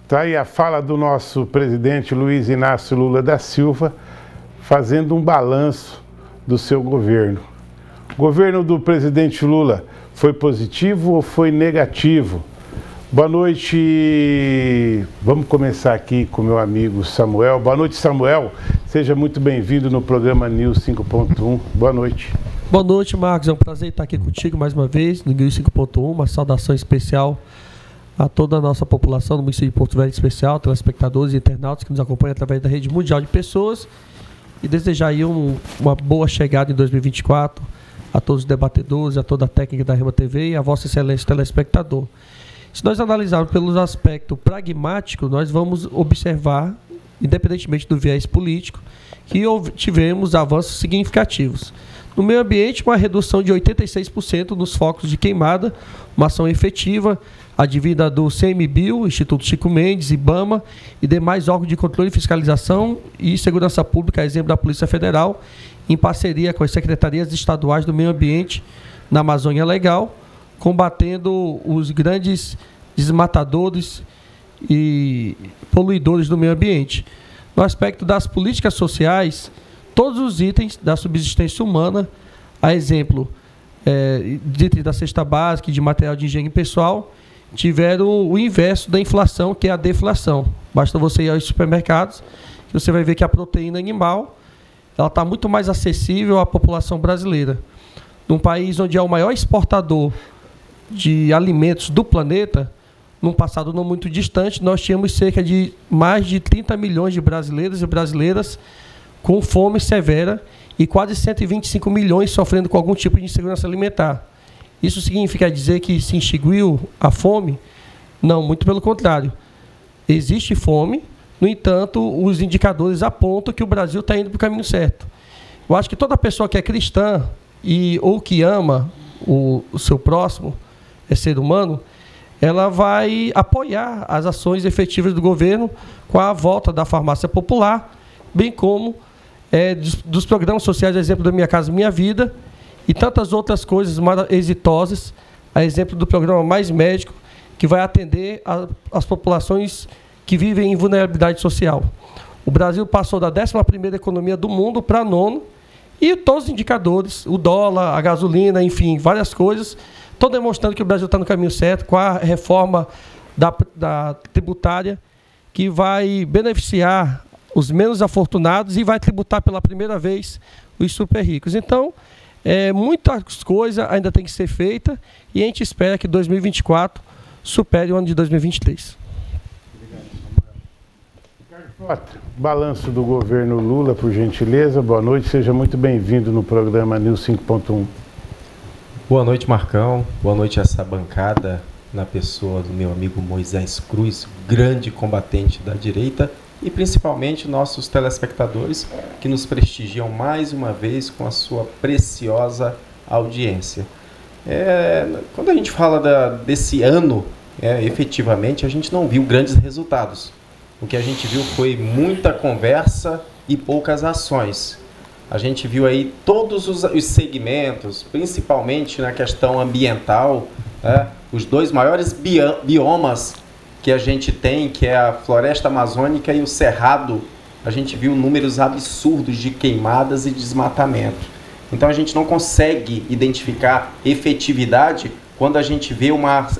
Tá aí a fala do nosso presidente Luiz Inácio Lula da Silva, fazendo um balanço do seu governo. O governo do presidente Lula foi positivo ou foi negativo? Boa noite, vamos começar aqui com meu amigo Samuel. Boa noite, Samuel, seja muito bem-vindo no programa News 5.1. Boa noite. Boa noite, Marcos, é um prazer estar aqui contigo mais uma vez no News 5.1, uma saudação especial a toda a nossa população do município de Porto Velho, em especial, telespectadores e internautas que nos acompanham através da rede mundial de pessoas, e desejar aí uma boa chegada em 2024 a todos os debatedores, a toda a técnica da Rema TV e a vossa excelência telespectador. Se nós analisarmos pelos aspectos pragmáticos, nós vamos observar, independentemente do viés político, que tivemos avanços significativos. No meio ambiente, uma redução de 86% nos focos de queimada, uma ação efetiva, advinda do CMBio, Instituto Chico Mendes, IBAMA e demais órgãos de controle, fiscalização e segurança pública, exemplo da Polícia Federal, em parceria com as secretarias estaduais do meio ambiente na Amazônia Legal, combatendo os grandes desmatadores e poluidores do meio ambiente. No aspecto das políticas sociais, todos os itens da subsistência humana, a exemplo de itens da cesta básica e de material de higiene pessoal, tiveram o inverso da inflação, que é a deflação. Basta você ir aos supermercados, que você vai ver que a proteína animal ela está muito mais acessível à população brasileira. Num país onde é o maior exportador de alimentos do planeta, num passado não muito distante, nós tínhamos cerca de mais de 30 milhões de brasileiros e brasileiras com fome severa e quase 125 milhões sofrendo com algum tipo de insegurança alimentar. Isso significa dizer que se extinguiu a fome? Não, muito pelo contrário. Existe fome, no entanto, os indicadores apontam que o Brasil está indo para o caminho certo. Eu acho que toda pessoa que é cristã ou que ama o seu próximo, ser humano, ela vai apoiar as ações efetivas do governo com a volta da farmácia popular, bem como dos programas sociais, a exemplo da Minha Casa Minha Vida, e tantas outras coisas mais exitosas, a exemplo do programa Mais Médico, que vai atender as populações que vivem em vulnerabilidade social. O Brasil passou da 11ª economia do mundo para a 9ª, e todos os indicadores, o dólar, a gasolina, enfim, várias coisas, estão demonstrando que o Brasil está no caminho certo, com a reforma da tributária, que vai beneficiar os menos afortunados e vai tributar pela primeira vez os super ricos. Então, muitas coisas ainda tem que ser feita e a gente espera que 2024 supere o ano de 2023. Ricardo Frota, balanço do governo Lula, por gentileza. Boa noite, seja muito bem-vindo no programa News 5.1. Boa noite, Marcão. Boa noite a essa bancada, na pessoa do meu amigo Moisés Cruz, grande combatente da direita, e principalmente nossos telespectadores que nos prestigiam mais uma vez com a sua preciosa audiência. Quando a gente fala desse ano, efetivamente, a gente não viu grandes resultados. O que a gente viu foi muita conversa e poucas ações. A gente viu aí todos os segmentos, principalmente na questão ambiental, os dois maiores biomas que a gente tem, que é a floresta amazônica e o cerrado, a gente viu números absurdos de queimadas e desmatamento. Então a gente não consegue identificar efetividade quando a gente vê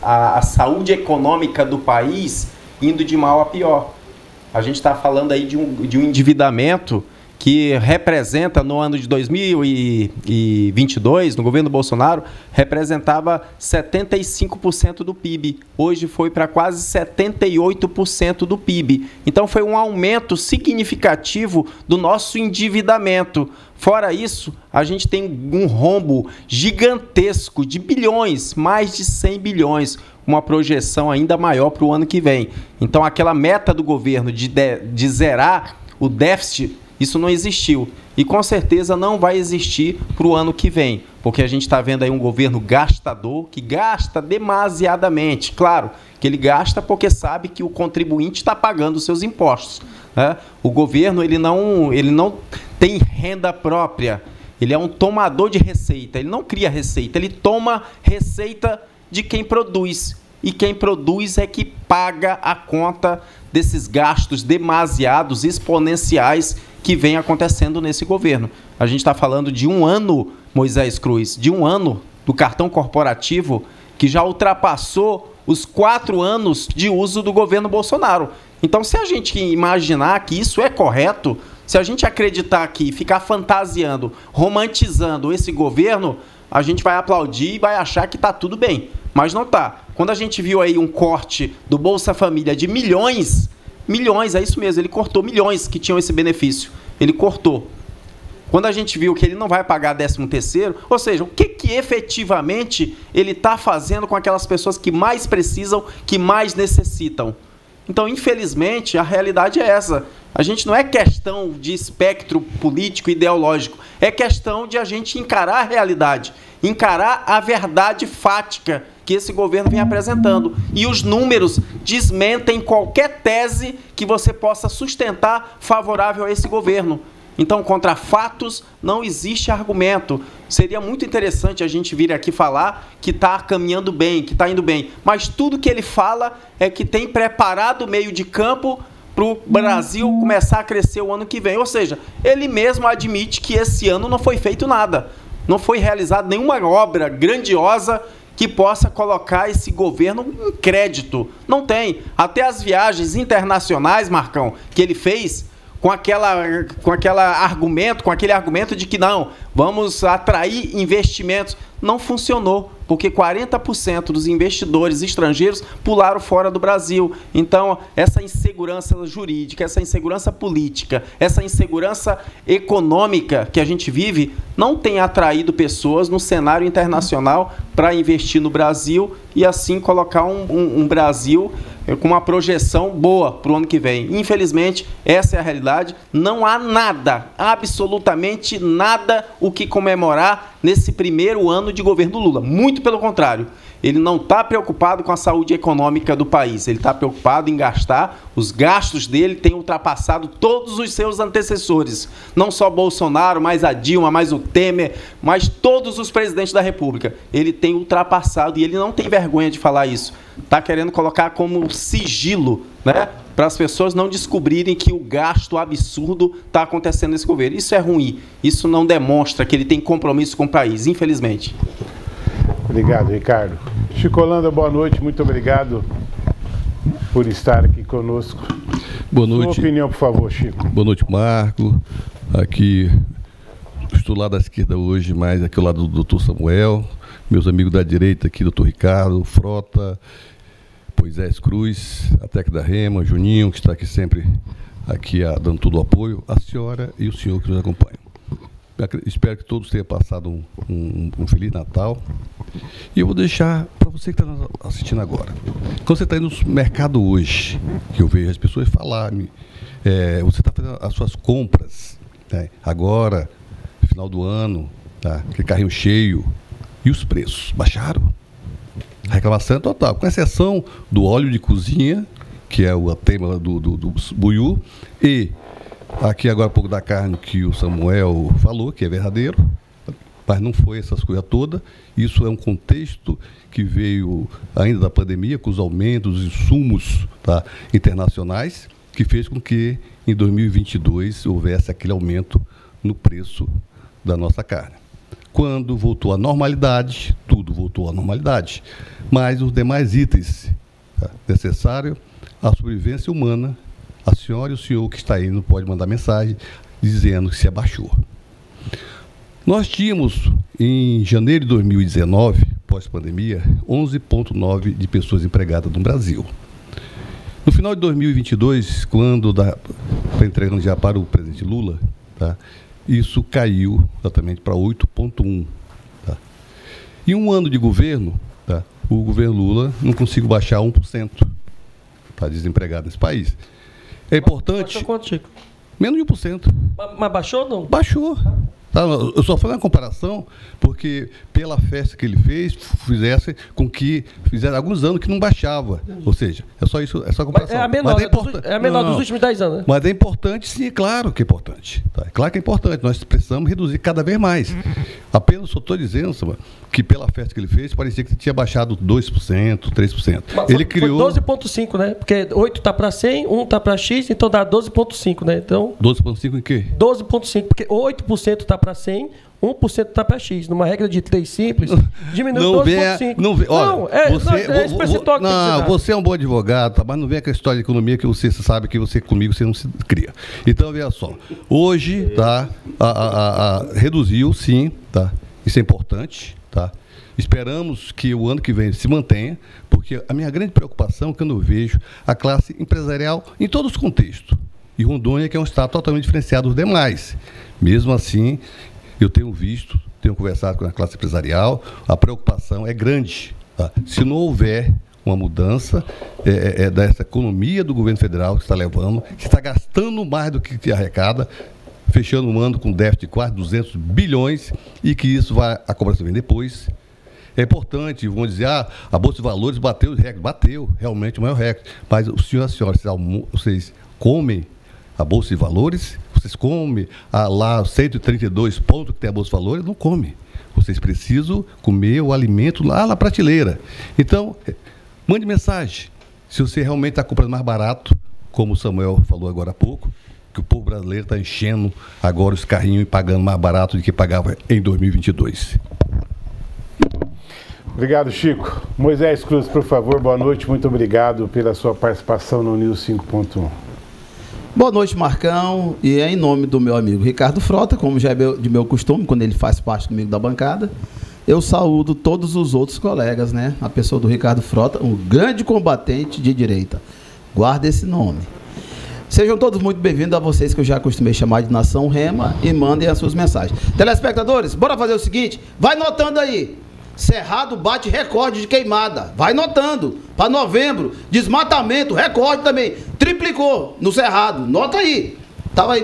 a saúde econômica do país indo de mal a pior. A gente está falando aí de um endividamento que representa, no ano de 2022, no governo Bolsonaro, representava 75% do PIB. Hoje foi para quase 78% do PIB. Então foi um aumento significativo do nosso endividamento. Fora isso, a gente tem um rombo gigantesco de bilhões, mais de 100 bilhões, uma projeção ainda maior para o ano que vem. Então aquela meta do governo de zerar o déficit, isso não existiu e com certeza não vai existir para o ano que vem, porque a gente está vendo aí um governo gastador que gasta demasiadamente. Claro que ele gasta porque sabe que o contribuinte está pagando os seus impostos, né? O governo ele não tem renda própria, ele é um tomador de receita, ele não cria receita, ele toma receita de quem produz. e quem produz é que paga a conta desses gastos demasiados, exponenciais, que vem acontecendo nesse governo. A gente está falando de um ano, Moisés Cruz, de um ano do cartão corporativo que já ultrapassou os 4 anos de uso do governo Bolsonaro. Então, se a gente imaginar que isso é correto, se a gente acreditar que ficar fantasiando, romantizando esse governo, a gente vai aplaudir e vai achar que está tudo bem. Mas não está. Quando a gente viu aí um corte do Bolsa Família de milhões, é isso mesmo, ele cortou milhões que tinham esse benefício. Ele cortou. Quando a gente viu que ele não vai pagar 13º, ou seja, o que efetivamente ele está fazendo com aquelas pessoas que mais precisam, que mais necessitam? Então, infelizmente, a realidade é essa. A gente não é questão de espectro político, ideológico, é questão de a gente encarar a realidade, encarar a verdade fática que esse governo vem apresentando. E os números desmentem qualquer tese que você possa sustentar favorável a esse governo. Então, contra fatos, não existe argumento. Seria muito interessante a gente vir aqui falar que está caminhando bem, que está indo bem. Mas tudo que ele fala é que tem preparado o meio de campo para o Brasil começar a crescer o ano que vem. Ou seja, ele mesmo admite que esse ano não foi feito nada. Não foi realizada nenhuma obra grandiosa que possa colocar esse governo em crédito. Não tem. Até as viagens internacionais, Marcão, que ele fez com aquele argumento de que não, vamos atrair investimentos, não funcionou, porque 40% dos investidores estrangeiros pularam fora do Brasil. Então, essa insegurança jurídica, essa insegurança política, essa insegurança econômica que a gente vive, não tem atraído pessoas no cenário internacional para investir no Brasil e assim colocar um Brasil com uma projeção boa para o ano que vem. Infelizmente, essa é a realidade. Não há nada, absolutamente nada, o que comemorar nesse primeiro ano de governo Lula. Muito pelo contrário. Ele não está preocupado com a saúde econômica do país. Ele está preocupado em gastar. Os gastos dele têm ultrapassado todos os seus antecessores. Não só Bolsonaro, mais a Dilma, mais o Temer, mas todos os presidentes da República. Ele tem ultrapassado e ele não tem vergonha de falar isso. Está querendo colocar como sigilo, né, para as pessoas não descobrirem que o gasto absurdo está acontecendo nesse governo. Isso é ruim. Isso não demonstra que ele tem compromisso com o país, infelizmente. Obrigado, Ricardo. Chico Holanda, boa noite. Muito obrigado por estar aqui conosco. Boa noite. Sua opinião, por favor, Chico. Boa noite, Marco. Aqui, estou lá da esquerda hoje, mas aqui ao lado do doutor Samuel. Meus amigos da direita aqui, doutor Ricardo, Frota, Moisés Cruz, a Tec da Rema, Juninho, que está aqui sempre aqui dando todo o apoio, a senhora e o senhor que nos acompanham. Espero que todos tenham passado um Feliz Natal. E eu vou deixar para você que está assistindo agora. Quando você está indo no mercado hoje, que eu vejo as pessoas falarem, você está fazendo as suas compras, né, agora, no final do ano, tá, aquele carrinho cheio, e os preços baixaram. A reclamação é total, com exceção do óleo de cozinha, que é o tema do buiú, e aqui agora um pouco da carne que o Samuel falou, que é verdadeiro, mas não foi essas coisas todas. Isso é um contexto que veio ainda da pandemia, com os aumentos dos insumos, tá, internacionais, que fez com que em 2022 houvesse aquele aumento no preço da nossa carne. Quando voltou à normalidade, tudo voltou à normalidade, mas os demais itens, tá, necessários à sobrevivência humana, a senhora e o senhor que está aí não pode mandar mensagem dizendo que se abaixou. Nós tínhamos, em janeiro de 2019, pós-pandemia, 11,9 de pessoas empregadas no Brasil. No final de 2022, quando está entregando já para o presidente Lula, tá, isso caiu exatamente para 8,1. Tá. Em um ano de governo, tá, o governo Lula não conseguiu baixar 1% para desempregado nesse país. É importante... Baixou quanto, Chico? Menos de 1%. Mas baixou ou não? Baixou. Tá? Eu só falei uma comparação porque pela festa que ele fez, fizesse com que fizesse alguns anos que não baixava. Ou seja, é só isso, é só comparação. É a menor dos últimos 10 anos, né? Mas é importante, sim, é claro que é importante. Tá? É claro que é importante. Nós precisamos reduzir cada vez mais. Apenas só estou dizendo, Samba, que pela festa que ele fez, parecia que tinha baixado 2%, 3%. Mas ele criou 12,5, né? Porque 8 está para 100, 1 está para X, então dá 12,5, né? Então 12,5 em quê? 12,5, porque 8% está para 100, 1% está para X. Numa regra de 3 simples, diminui 12,5. Você é um bom advogado, tá? Mas não vem com a história de economia que você sabe que você comigo você não se cria. Então, veja só. Hoje, tá? Reduziu, sim, tá? Isso é importante, tá? Esperamos que o ano que vem se mantenha, porque a minha grande preocupação é quando eu vejo a classe empresarial em todos os contextos. E Rondônia, que é um estado totalmente diferenciado dos demais. Mesmo assim, eu tenho visto, tenho conversado com a classe empresarial, a preocupação é grande. Tá? Se não houver uma mudança dessa economia do governo federal que está levando, que está gastando mais do que arrecada, fechando um ano com déficit de quase 200 bilhões, e que isso vai, a cobrança vem depois. É importante, vão dizer, a Bolsa de Valores bateu os recordes. Bateu, realmente, o maior recorde. Mas o senhor e a senhora, vocês comem a Bolsa de Valores? Vocês comem lá 132 pontos que tem a Bolsa de Valores? Não comem. Vocês precisam comer o alimento lá na prateleira. Então, mande mensagem. Se você realmente está comprando mais barato, como o Samuel falou agora há pouco, que o povo brasileiro está enchendo agora os carrinhos e pagando mais barato do que pagava em 2022. Obrigado, Chico. Moisés Cruz, por favor, boa noite. Muito obrigado pela sua participação no News 5.1. Boa noite, Marcão. E é em nome do meu amigo Ricardo Frota, como já é de meu costume, quando ele faz parte comigo da bancada, eu saúdo todos os outros colegas, né? A pessoa do Ricardo Frota, um grande combatente de direita. Guarda esse nome. Sejam todos muito bem-vindos a vocês que eu já acostumei chamar de Nação Rema, e mandem as suas mensagens. Telespectadores, bora fazer o seguinte, vai notando aí. Cerrado bate recorde de queimada. Vai notando. Para novembro, desmatamento, recorde também. Triplicou no Cerrado. Nota aí.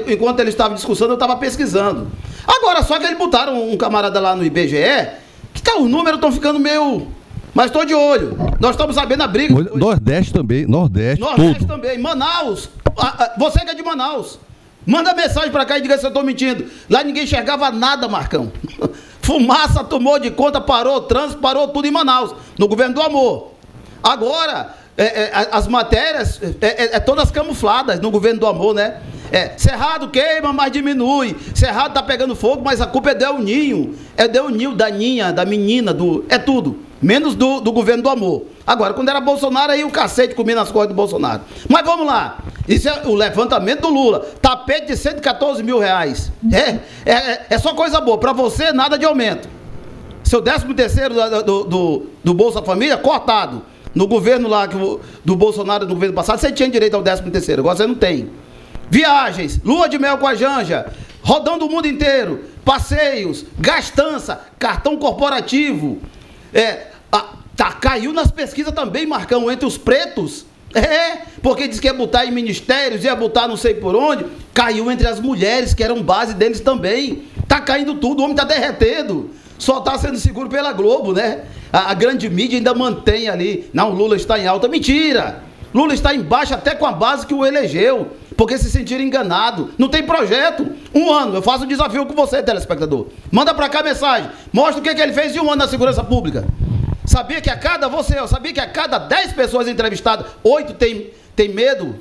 Enquanto ele estava discussando, eu estava pesquisando. Agora, só que eles botaram um camarada lá no IBGE, que os números estão ficando meio... Mas estou de olho. Nós estamos sabendo a briga. Nordeste também. Nordeste tudo. Também. Manaus. Você que é de Manaus. Manda mensagem para cá e diga se eu estou mentindo. Lá ninguém enxergava nada, Marcão. Fumaça tomou de conta, parou o trânsito, parou tudo em Manaus, no governo do amor. Agora, as matérias todas camufladas no governo do amor, né? Cerrado queima, mas diminui. Cerrado tá pegando fogo, mas a culpa é Del Ninho. É Del Ninho, da Ninha, da menina, é tudo. Menos do governo do amor. Agora, quando era Bolsonaro, aí o cacete comia nas costas do Bolsonaro. Mas vamos lá. Isso é o levantamento do Lula. Tapete de 114 mil reais. É só coisa boa. Para você, nada de aumento. Seu 13º do Bolsa Família, cortado. No governo lá, do Bolsonaro, no governo passado, você tinha direito ao 13º. Agora você não tem. Viagens, lua de mel com a Janja, rodando o mundo inteiro, passeios, gastança, cartão corporativo. Caiu nas pesquisas também, Marcão, entre os pretos. Porque diz que ia botar em ministérios, ia botar não sei por onde. Caiu entre as mulheres, que eram base deles também. Tá caindo tudo, o homem tá derretendo. Só tá sendo seguro pela Globo, né? A grande mídia ainda mantém ali. Não, Lula está em alta. Mentira! Lula está em baixa até com a base que o elegeu. Porque se sentiram enganados. Não tem projeto. Um ano. Eu faço um desafio com você, telespectador. Manda pra cá a mensagem. Mostra o que ele fez em um ano na segurança pública. Sabia que a cada 10 pessoas entrevistadas, 8 tem medo?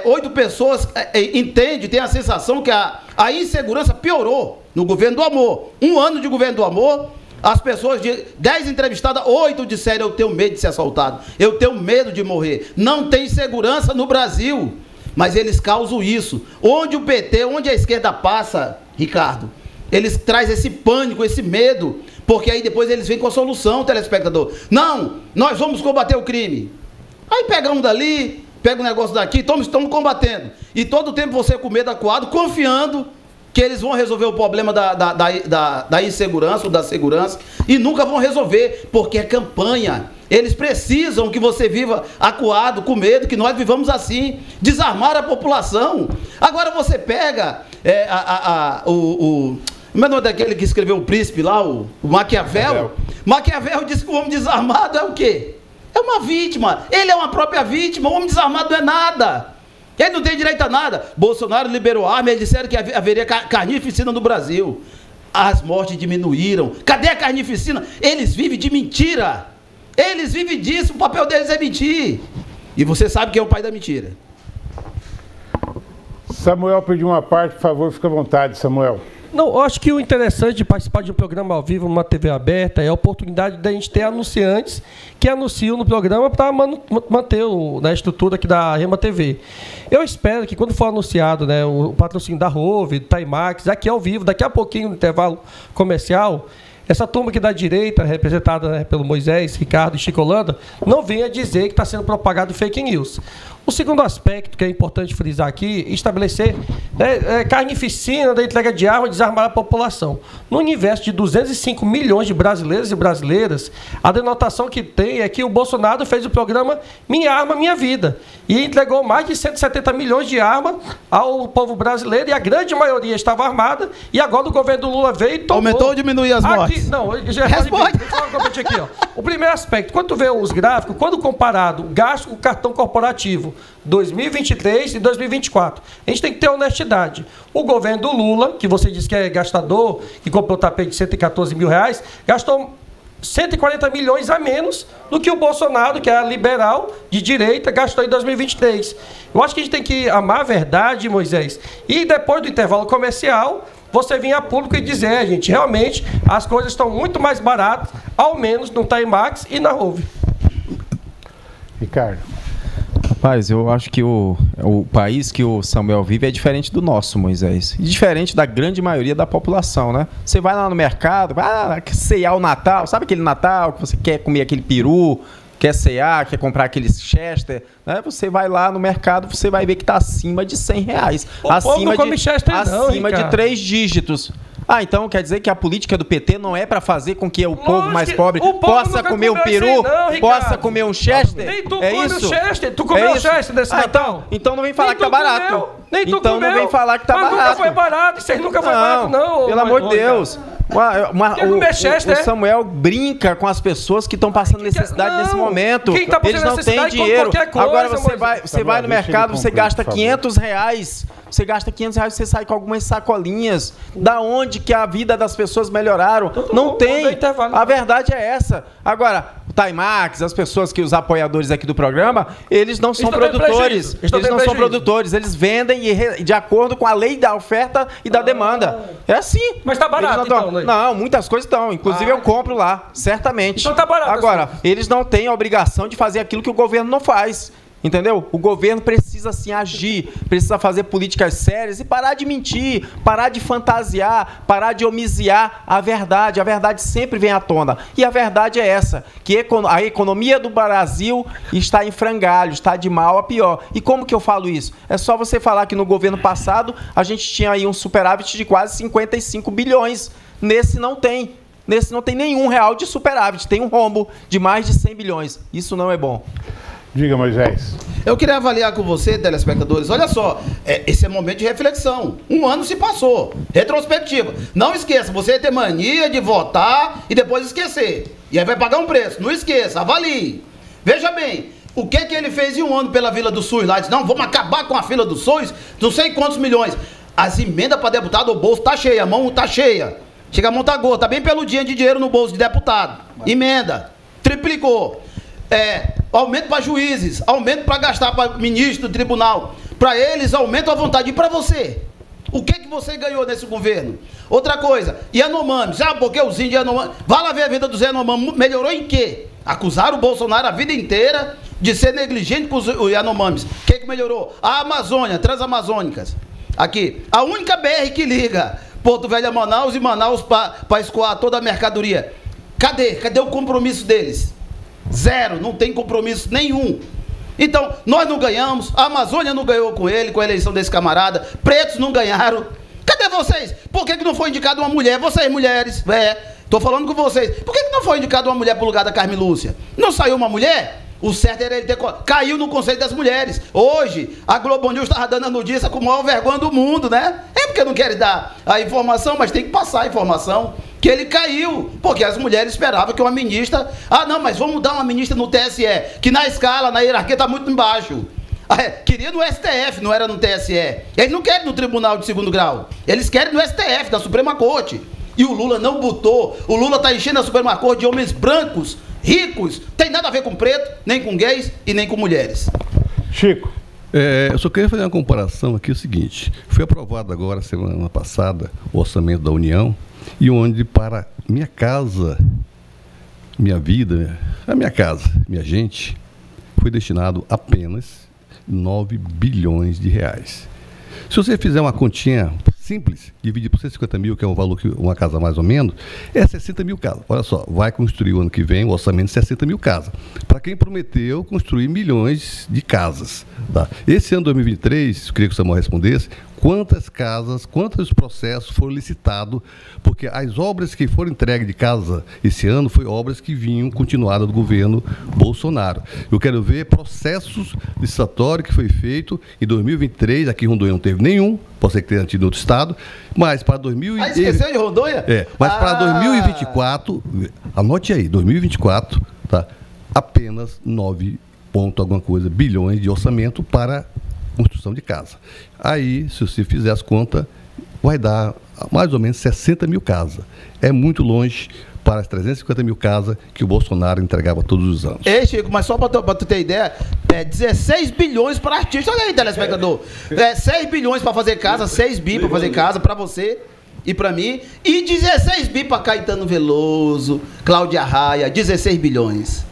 8 pessoas entendem, tem a sensação que a insegurança piorou no governo do amor. Um ano de governo do amor, as pessoas, de 10 entrevistadas, 8 disseram: eu tenho medo de ser assaltado, eu tenho medo de morrer. Não tem segurança no Brasil, mas eles causam isso. Onde o PT, onde a esquerda passa, Ricardo, eles trazem esse pânico, esse medo, porque aí depois eles vêm com a solução, telespectador. Não, nós vamos combater o crime. Aí pega um dali, pega um negócio daqui, estamos combatendo. E todo tempo você com medo acuado, confiando que eles vão resolver o problema da insegurança ou da segurança, e nunca vão resolver, porque é campanha. Eles precisam que você viva acuado, com medo, que nós vivamos assim, desarmar a população. Agora você pega Mas não é daquele que escreveu o Príncipe lá, o Maquiavel? Maquiavel disse que o homem desarmado é o quê? É uma vítima. Ele é uma própria vítima. O homem desarmado não é nada. Ele não tem direito a nada. Bolsonaro liberou arma, eles disseram que haveria carnificina no Brasil. As mortes diminuíram. Cadê a carnificina? Eles vivem de mentira. Eles vivem disso. O papel deles é mentir. E você sabe quem é o pai da mentira. Samuel pediu uma parte, por favor, fica à vontade, Samuel. Não, eu acho que o interessante de participar de um programa ao vivo numa TV aberta é a oportunidade da gente ter anunciantes que anunciam no programa para manter a estrutura aqui da Rema TV. Eu espero que quando for anunciado, né, o patrocínio da Rove, do Timax, aqui ao vivo, daqui a pouquinho no intervalo comercial, essa turma aqui da direita, representada, né, pelo Moisés, Ricardo e Chico Holanda, não venha dizer que está sendo propagado fake news. O segundo aspecto que é importante frisar aqui é estabelecer carnificina da entrega de armas e desarmar a população. No universo de 205 milhões de brasileiros e brasileiras, a denotação que tem é que o Bolsonaro fez o programa Minha Arma, Minha Vida e entregou mais de 170 milhões de armas ao povo brasileiro e a grande maioria estava armada e agora o governo do Lula veio e tomou... Aumentou ou diminuiu as mortes? Não, já responde. Aqui, ó. O primeiro aspecto, quando tu vê os gráficos, quando comparado o gasto com o cartão corporativo 2023 e 2024. A gente tem que ter honestidade. O governo do Lula, que você disse que é gastador, que comprou o tapete de 114 mil reais, gastou 140 milhões a menos do que o Bolsonaro, que é liberal de direita, gastou em 2023. Eu acho que a gente tem que amar a verdade, Moisés, e depois do intervalo comercial, você vir a público e dizer, gente, realmente as coisas estão muito mais baratas, ao menos no Timax e na Rove. Ricardo. Rapaz, eu acho que o país que o Samuel vive é diferente do nosso, Moisés. E diferente da grande maioria da população, né? Você vai lá no mercado, vai ceiar o Natal, sabe aquele Natal que você quer comer aquele peru, quer cear, quer comprar aqueles Chester, né? Você vai lá no mercado, você vai ver que está acima de R$100. Acima de 3 dígitos. Ah, então quer dizer que a política do PT não é para fazer com que o povo mais pobre possa comer um peru, possa comer um Chester? Nem tu come o Chester, tu comeu o Chester desse Natal? Então não vem falar que tá barato. Nem tu comeu. Então não vem falar que tá barato. Nunca foi barato, isso aí nunca foi barato, não. Pelo amor de Deus. O Samuel brinca com as pessoas que estão passando necessidade nesse momento. Eles não têm dinheiro. Agora você vai no mercado, você gasta R$500. Você gasta R$500, você sai com algumas sacolinhas. Da onde que a vida das pessoas melhoraram? Não tem. A verdade é essa. Agora, o Timax, as pessoas que os apoiadores aqui do programa, eles não são produtores. Eles não são produtores. Eles vendem de acordo com a lei da oferta e da demanda. É assim. Mas tá barato, Não, muitas coisas estão. Inclusive eu compro lá, certamente. Então tá barato. Agora, eles não têm a obrigação de fazer aquilo que o governo não faz. Entendeu? O governo precisa, assim, agir, precisa fazer políticas sérias e parar de mentir, parar de fantasiar, parar de homiziar a verdade. A verdade sempre vem à tona. E a verdade é essa, que a economia do Brasil está em frangalho, está de mal a pior. E como que eu falo isso? É só você falar que no governo passado a gente tinha aí um superávit de quase 55 bilhões. Nesse não tem. Nesse não tem nenhum real de superávit, tem um rombo de mais de 100 bilhões. Isso não é bom. Diga, Moisés. Eu queria avaliar com você, telespectadores, olha só, esse é momento de reflexão. Um ano se passou, retrospectiva. Não esqueça, você tem mania de votar e depois esquecer. E aí vai pagar um preço. Não esqueça, avalie. Veja bem, o que ele fez em um ano pela Vila do SUS lá? Disse, não, vamos acabar com a fila do SUS, não sei quantos milhões. As emendas para deputado, o bolso tá cheio, a mão tá cheia. Chega a mão tá gorda, tá bem peludinha de dinheiro no bolso de deputado. Emenda, triplicou. Aumento para juízes, aumento para gastar para ministro do tribunal. Para eles, aumento à vontade. E para você? O que você ganhou nesse governo? Outra coisa, Yanomami. Sabe por que os índios Yanomami? Vai lá ver a vida dos Yanomami. Melhorou em quê? Acusaram o Bolsonaro a vida inteira de ser negligente com os Yanomamis. O que melhorou? A Amazônia, Transamazônicas. Aqui, a única BR que liga Porto Velho a Manaus e Manaus para escoar toda a mercadoria. Cadê o compromisso deles? Zero, não tem compromisso nenhum. Então, nós não ganhamos, a Amazônia não ganhou com ele, com a eleição desse camarada, pretos não ganharam. Cadê vocês? Por que não foi indicada uma mulher? Vocês, mulheres, tô falando com vocês. Por que não foi indicada uma mulher para o lugar da Carmen Lúcia? Não saiu uma mulher? O certo era ele ter... Caiu no Conselho das Mulheres. Hoje, a Globo News estava dando a notícia com a maior vergonha do mundo, né? É quê? Porque não querem dar a informação, mas tem que passar a informação que ele caiu, porque as mulheres esperavam que uma ministra... Ah, não, mas vamos dar uma ministra no TSE, que na escala, na hierarquia, está muito embaixo. Queria no STF, não era no TSE. Eles não querem no Tribunal de Segundo Grau. Eles querem no STF, na Suprema Corte. E o Lula não botou. O Lula está enchendo a Suprema Corte de homens brancos, ricos. Tem nada a ver com preto, nem com gays e nem com mulheres. Chico. Eu só queria fazer uma comparação aqui, o seguinte. Foi aprovado agora, semana passada, o orçamento da União, e onde para minha casa, minha vida, a minha casa, minha gente, foi destinado apenas 9 bilhões de reais. Se você fizer uma continha simples, dividir por 150 mil, que é um valor que uma casa mais ou menos, é 60 mil casas. Olha só, vai construir o ano que vem o orçamento de 60 mil casas. Para quem prometeu construir milhões de casas. Tá? Esse ano 2023, eu queria que o Samuel respondesse, quantas casas, quantos processos foram licitados, porque as obras que foram entregues de casa esse ano foi obras que vinham continuadas do governo Bolsonaro. Eu quero ver processos licitatórios que foi feito em 2023, aqui em Rondônia não teve nenhum, pode ser que tenha tido em outro estado, mas para 2024... esqueceu de Rondônia? Mas para 2024, anote aí, 2024, tá? Apenas 9 ponto alguma coisa, bilhões de orçamento para construção de casa. Aí, se você fizer as contas, vai dar mais ou menos 60 mil casas. É muito longe para as 350 mil casas que o Bolsonaro entregava todos os anos. Ei, Chico, mas só para tu ter ideia, 16 bilhões para artista. Olha aí, telespectador. 6 bilhões para fazer casa, 6 bi para fazer casa para você e para mim, e 16 bi para Caetano Veloso, Cláudia Raia, 16 bilhões.